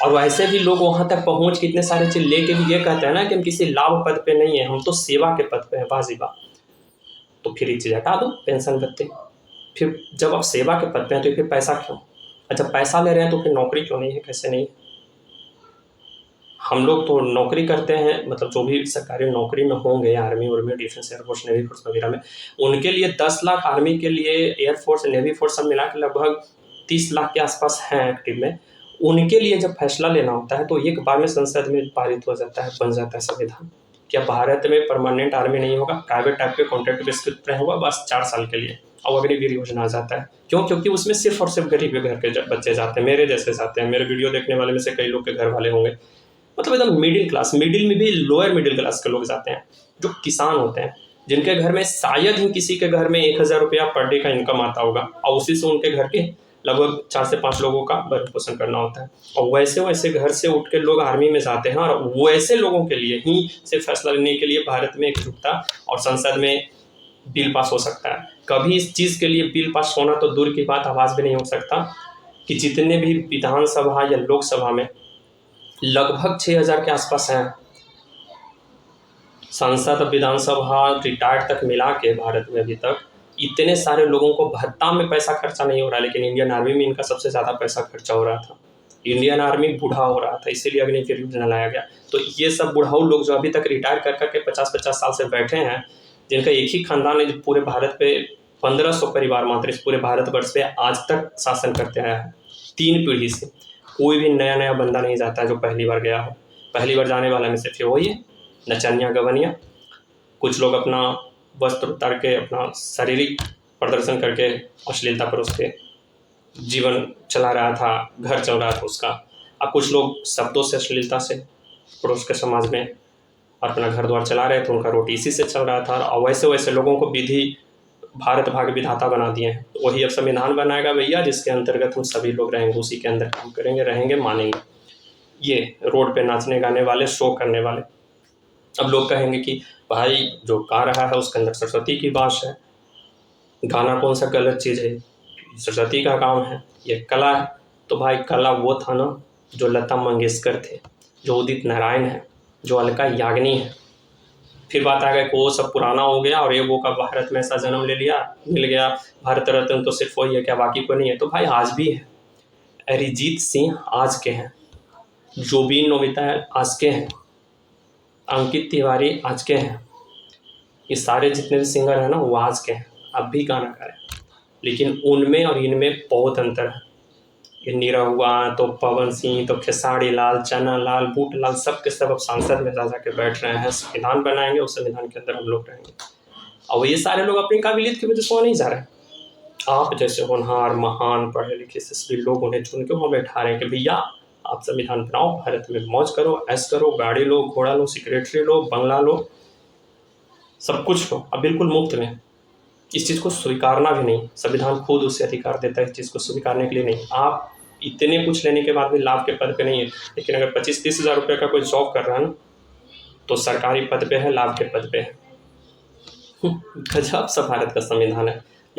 और वैसे भी लोग वहाँ तक पहुँच के इतने सारे चीज़ लेके भी ये कहते हैं ना कि हम किसी लाभ पद पे नहीं है, हम तो सेवा के पद पे हैं, बाजीबा। तो फिर ये चीज़ हटा दो, पेंशन भत्ते। फिर जब आप सेवा के पद पे हैं तो फिर पैसा क्यों? अच्छा, पैसा ले रहे हैं तो फिर नौकरी क्यों नहीं है? कैसे नहीं? हम लोग तो नौकरी करते हैं, मतलब जो भी सरकारी नौकरी में होंगे, army Urmi, defence, air force, navy force वगैरह में, उनके लिए 10 लाख, आर्मी के लिए, एयरफोर्स, नेवी फोर्स सब मिला के लगभग 30 लाख के आसपास हैं एक्टिव में। उनके लिए जब फैसला लेना होता है तो एक बार में संसद में पारित हो जाता है, बन जाता है संविधान। क्या भारत में परमानेंट आर्मी नहीं होगा, प्राइवेट टाइप के कॉन्ट्रैक्ट बेस पे होगा, बस 4 साल के लिए, और अग्निवीर योजना आ जाता है। क्यों? क्योंकि उसमें सिर्फ और सिर्फ गरीब घर के बच्चे जाते हैं, मेरे जैसे जाते हैं। मेरे वीडियो देखने वाले में से कई लोग के घर वाले होंगे, मतलब एकदम मिडिल क्लास, मिडिल में भी लोअर मिडिल क्लास के लोग जाते हैं, जो किसान होते हैं, जिनके घर में शायद ही किसी के घर में 1000 रुपया पर डे का इनकम आता होगा, और उसी से उनके घर के लगभग 4 से 5 लोगों का भरण पोषण करना होता है। और वैसे वैसे घर से उठ के लोग आर्मी में जाते हैं, और वैसे लोगों के लिए ही से फैसला लेने के लिए भारत में एकजुटता और संसद में बिल पास हो सकता है। कभी इस चीज़ के लिए बिल पास होना तो दूर की बात, आवाज़ भी नहीं हो सकता कि जितने भी विधानसभा या लोकसभा में लगभग 6000 के आसपास हैं सांसद, विधानसभा, रिटायर्ड तक मिला के भारत में अभी तक इतने सारे लोगों को भत्ता में पैसा खर्चा नहीं हो रहा, लेकिन इंडियन आर्मी में इनका सबसे ज़्यादा पैसा खर्चा हो रहा था। इंडियन आर्मी बूढ़ा हो रहा था, इसीलिए अग्निवीर योजना लाया गया। तो ये सब बुढ़ाऊ लोग जो अभी तक रिटायर कर करके 50-50 साल से बैठे हैं, जिनका एक ही खानदान है, जो पूरे भारत पे 1500 परिवार मात्र इस पूरे भारतवर्ष पे आज तक शासन करते आया है, 3 पीढ़ी से। कोई भी नया नया बंदा नहीं जाता है जो पहली बार गया हो। पहली बार जाने वाला में सिर्फ वही है, नचनिया गवनिया। कुछ लोग अपना वस्त्र उतार के, अपना शारीरिक प्रदर्शन करके, अश्लीलता पर उसके जीवन चला रहा था, घर चल रहा था उसका। अब कुछ लोग शब्दों से, अश्लीलता से पड़ोस के समाज में अपना घर द्वार चला रहे थे, उनका रोटी इसी से चल रहा था। और वैसे वैसे लोगों को विधि भारत भाग्य विधाता बना दिए हैं। तो वही अब संविधान बनाएगा भैया, जिसके अंतर्गत हम सभी लोग रहेंगे, उसी के अंदर काम करेंगे, रहेंगे, मानेंगे। ये रोड पे नाचने गाने वाले, शो करने वाले। अब लोग कहेंगे कि भाई जो गा रहा है उसके अंदर सरस्वती की बात है, गाना कौन सा गलत चीज़ है, सरस्वती का काम है, ये कला है। तो भाई कला वो था ना जो लता मंगेशकर थे, जो उदित नारायण है, जो अलका याग्निक है। फिर बात आ गई कि वो सब पुराना हो गया और ये वो का भारत में ऐसा जन्म ले लिया, मिल गया भारत रत्न, तो सिर्फ वही है, क्या बाकी को नहीं है? तो भाई आज भी है। अरिजीत सिंह आज के हैं, जोबीन नोबिता आज के हैं, अंकित तिवारी आज के हैं, ये सारे जितने भी सिंगर हैं ना वो आज के हैं, अब भी गाना गा रहे हैं। लेकिन उनमें और इनमें बहुत अंतर है। ये निरहुआ, तो पवन सिंह, तो खेसारी लाल, चना लाल, बूट लाल, सब के सब अब सांसद में जा के बैठ रहे हैं, संविधान बनाएंगे, उस संविधान के अंदर हम लोग रहेंगे। और ये सारे लोग अपनी काबिलियत की वजह से वहाँ नहीं जा रहे हैं। आप जैसे होनहार, महान, पढ़े लिखे से लोग उन्हें चुन के वहाँ बैठा रहे हैं कि भैया आप संविधान बनाओ, भारत में मौज करो, ऐश करो, गाड़ी लो, घोड़ा लो, सिक्रेटरी लो, बंगला लो, सब कुछ लो, अब बिल्कुल मुफ्त में। इस चीज़ को स्वीकारना भी नहीं, संविधान खुद उसे अधिकार देता है इस चीज़ को स्वीकारने के लिए नहीं। आप इतने कुछ लेने के बाद भी लाभ के पद पे नहीं है, लेकिन अगर 25-30 हज़ार रुपये का कोई जॉब कर रहा है ना, तो सरकारी पद पे है, लाभ के पद पे है। गजब सा भारत का संविधान है।